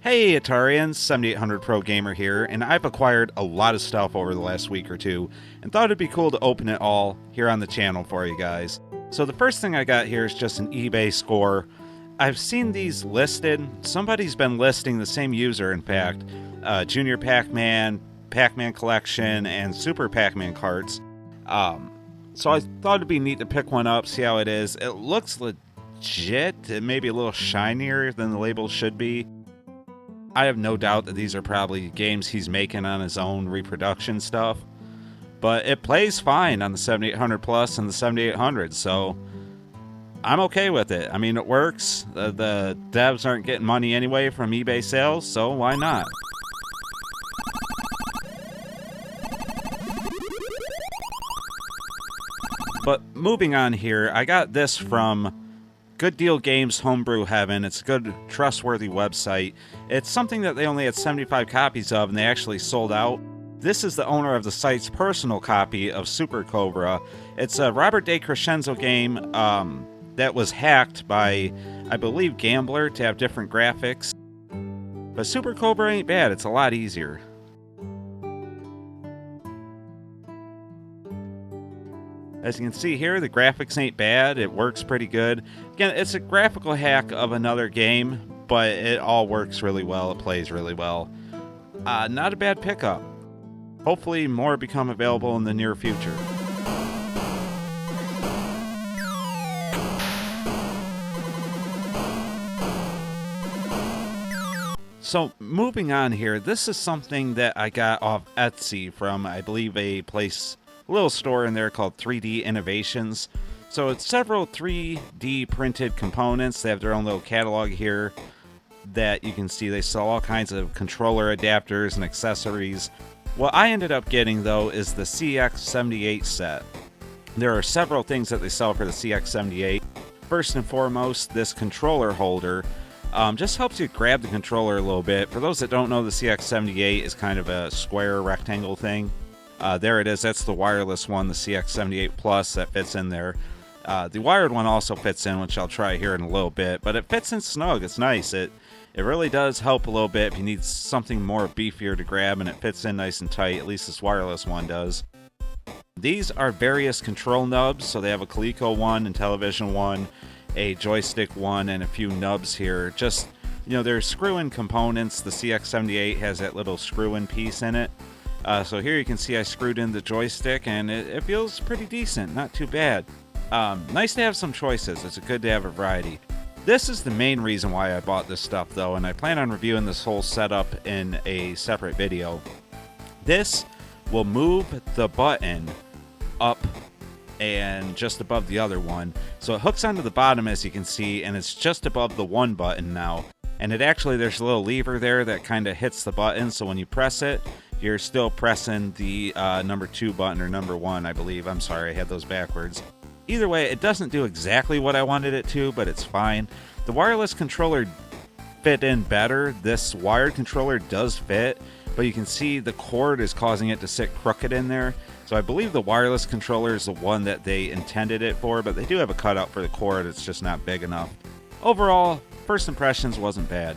Hey Atarians, 7800 Pro Gamer here, and I've acquired a lot of stuff over the last week or two, and thought it'd be cool to open it all here on the channel for you guys. So the first thing I got here is just an eBay score. I've seen these listed. Somebody's been listing the same user, in fact, Junior Pac-Man, Pac-Man Collection, and Super Pac-Man carts. So I thought it'd be neat to pick one up, see how it is. It looks legit. It may be a little shinier than the label should be. I have no doubt that these are probably games he's making on his own reproduction stuff, but it plays fine on the 7800 Plus and the 7800, so I'm okay with it. I mean, it works. The devs aren't getting money anyway from eBay sales, so why not? But moving on here, I got this from GoodDealGames Homebrew Heaven. It's a good, trustworthy website. It's something that they only had 75 copies of, and they actually sold out. This is the owner of the site's personal copy of Super Cobra. It's a Robert De Crescenzo game that was hacked by, I believe, Gambler to have different graphics. But Super Cobra ain't bad. It's a lot easier. As you can see here, the graphics ain't bad. It works pretty good. Again, it's a graphical hack of another game, but it all works really well. It plays really well. Not a bad pickup. Hopefully more become available in the near future. So moving on here, this is something that I got off Etsy from, I believe, a little store in there called 3D Innovations. So it's several 3D printed components. They have their own little catalog here that you can see. They sell all kinds of controller adapters and accessories. What I ended up getting, though, is the CX78 set. There are several things that they sell for the CX78. First and foremost, this controller holder just helps you grab the controller a little bit. For those that don't know, the CX78 is kind of a square rectangle thing. There it is. That's the wireless one, the CX78 Plus, that fits in there. The wired one also fits in, which I'll try here in a little bit, but it fits in snug. It's nice. It really does help a little bit if you need something more beefier to grab, and it fits in nice and tight. At least this wireless one does. These are various control nubs, so they have a Coleco one, and television one, a joystick one, and a few nubs here. Just, they're screw-in components. The CX78 has that little screw-in piece in it. So here you can see I screwed in the joystick, and it feels pretty decent, not too bad. Nice to have some choices. It's good to have a variety. This is the main reason why I bought this stuff, though, and I plan on reviewing this whole setup in a separate video. This will move the button up and just above the other one. So it hooks onto the bottom, as you can see, and it's just above the one button now. And there's a little lever there that kind of hits the button, so when you press it, you're still pressing the number 2 button, or number 1, I believe. I'm sorry, I had those backwards. Either way, it doesn't do exactly what I wanted it to, but it's fine. The wireless controller fit in better. This wired controller does fit, but you can see the cord is causing it to sit crooked in there. So I believe the wireless controller is the one that they intended it for, but they do have a cutout for the cord. It's just not big enough. Overall, first impressions wasn't bad.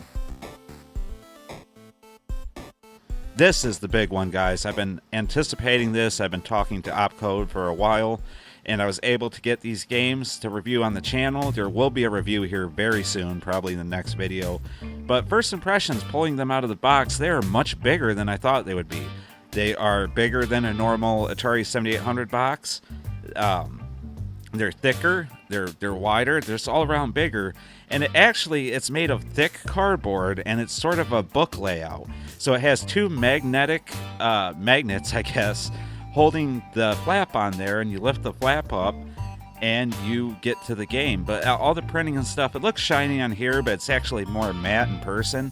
This is the big one, guys. I've been anticipating this. I've been talking to Opcode for a while, and I was able to get these games to review on the channel. There will be a review here very soon, probably in the next video. But first impressions, pulling them out of the box, they are much bigger than I thought they would be. They are bigger than a normal Atari 7800 box. They're thicker, they're wider, they're just all around bigger, and it's made of thick cardboard, and it's sort of a book layout. So it has two magnets, I guess, holding the flap on there, and you lift the flap up, and you get to the game. But all the printing and stuff, it looks shiny on here, but it's actually more matte in person.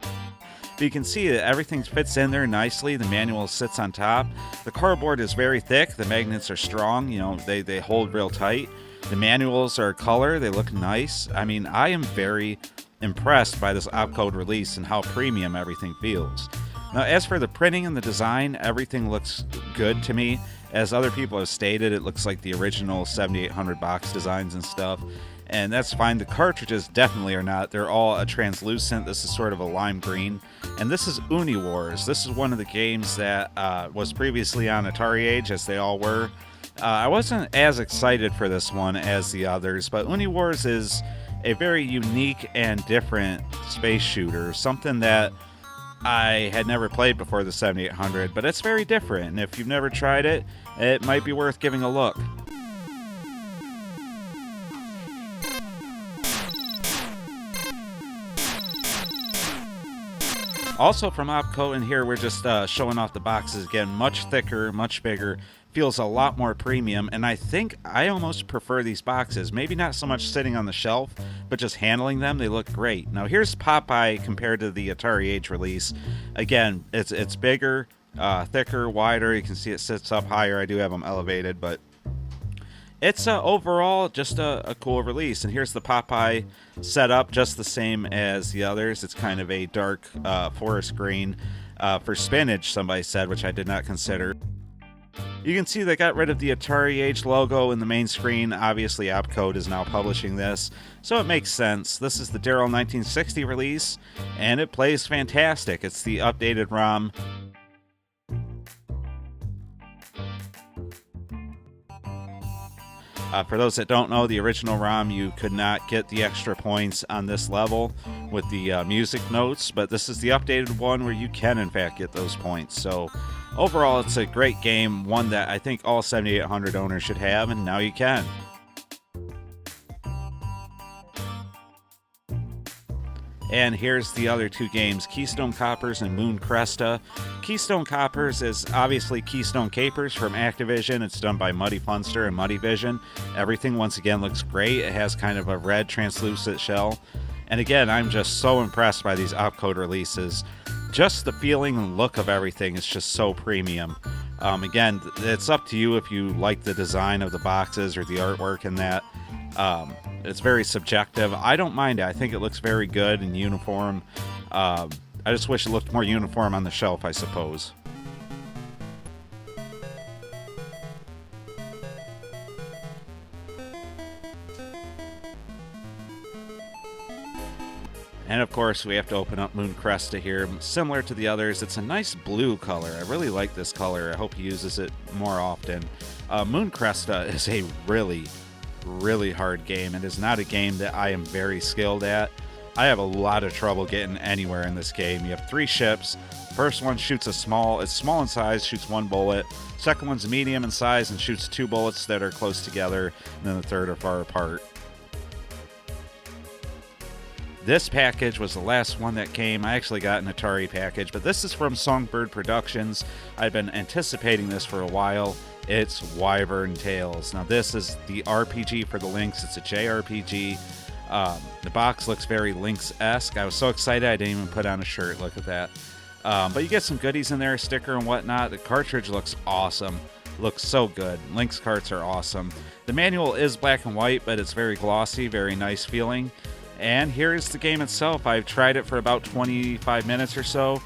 But you can see that everything fits in there nicely. The manual sits on top. The cardboard is very thick. The magnets are strong. They hold real tight. The manuals are color. They look nice. I mean, I am very impressed by this Opcode release and how premium everything feels. Now, as for the printing and the design, everything looks good to me. As other people have stated, it looks like the original 7800 box designs and stuff, and that's fine. The cartridges definitely are not. They're all a translucent. This is sort of a lime green, and this is Uni Wars. This is one of the games that was previously on Atari Age, as they all were. I wasn't as excited for this one as the others, but Uni Wars is a very unique and different space shooter, something that I had never played before the 7800, but it's very different, and if you've never tried it, it might be worth giving a look. Also from Opcode, in here we're just showing off the boxes again. Much thicker, much bigger, feels a lot more premium, and I think I almost prefer these boxes. Maybe not so much sitting on the shelf, but just handling them, they look great. Now here's Popeye compared to the Atari Age release. Again, it's bigger, thicker, wider. You can see it sits up higher. I do have them elevated, but it's overall just a cool release. And here's the Popeye setup, just the same as the others. It's kind of a dark forest green for spinach, somebody said, which I did not consider. You can see they got rid of the Atari Age logo in the main screen. Obviously, Opcode is now publishing this, so it makes sense. This is the Daryl 1960 release, and it plays fantastic. It's the updated ROM. For those that don't know, the original ROM, you could not get the extra points on this level with the music notes, but this is the updated one where you can, in fact, get those points. So overall, it's a great game, one that I think all 7800 owners should have, and now you can. And here's the other two games, Keystone Coppers and Moon Cresta. Keystone Coppers is obviously Keystone Capers from Activision. It's done by Muddy Funster and Muddy Vision. Everything, once again, looks great. It has kind of a red translucent shell. And again, I'm just so impressed by these Opcode releases. Just the feeling and look of everything is just so premium. Again, it's up to you if you like the design of the boxes or the artwork and that. It's very subjective. I don't mind it. I think it looks very good and uniform. I just wish it looked more uniform on the shelf, I suppose. And of course, we have to open up Moon Cresta here. Similar to the others, it's a nice blue color. I really like this color. I hope he uses it more often. Moon Cresta is a really hard game. It is not a game that I am very skilled at. I have a lot of trouble getting anywhere in this game. You have 3 ships. First one shoots it's small in size, shoots 1 bullet. Second one's medium in size and shoots 2 bullets that are close together. And then the third are far apart. This package was the last one that came. I actually got an Atari package, but this is from Songbird Productions. I've been anticipating this for a while. It's Wyvern Tales. Now this is the RPG for the Lynx. It's a JRPG. The box looks very Lynx-esque. I was so excited I didn't even put on a shirt. Look at that. But you get some goodies in there, a sticker and whatnot. The cartridge looks awesome. Looks so good. Lynx carts are awesome. The manual is black and white, but it's very glossy, very nice feeling. And here's the game itself. I've tried it for about 25 minutes or so.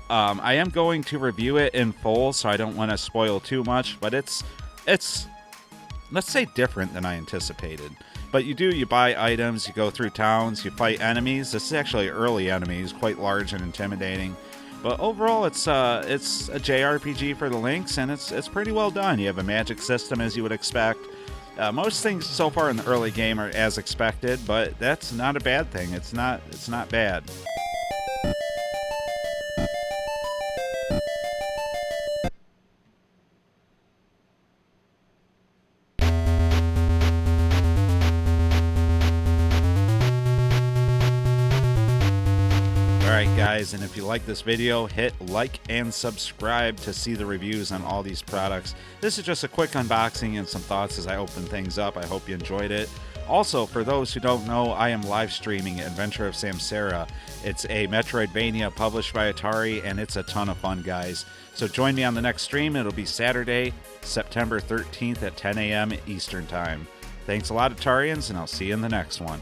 I am going to review it in full, so I don't want to spoil too much, but it's let's say different than I anticipated. But you buy items, you go through towns, you fight enemies. This is actually early enemies, quite large and intimidating. But overall, it's a JRPG for the Lynx, and it's pretty well done. You have a magic system, as you would expect. Most things so far in the early game are as expected, but that's not a bad thing. It's not bad. Alright guys, and if you like this video, hit like and subscribe to see the reviews on all these products. This is just a quick unboxing and some thoughts as I open things up. I hope you enjoyed it. Also, for those who don't know, I am live streaming Adventure of Samsara. It's a Metroidvania published by Atari, and it's a ton of fun, guys. So join me on the next stream. It'll be Saturday, September 13th at 10 a.m. Eastern Time. Thanks a lot, Atarians, and I'll see you in the next one.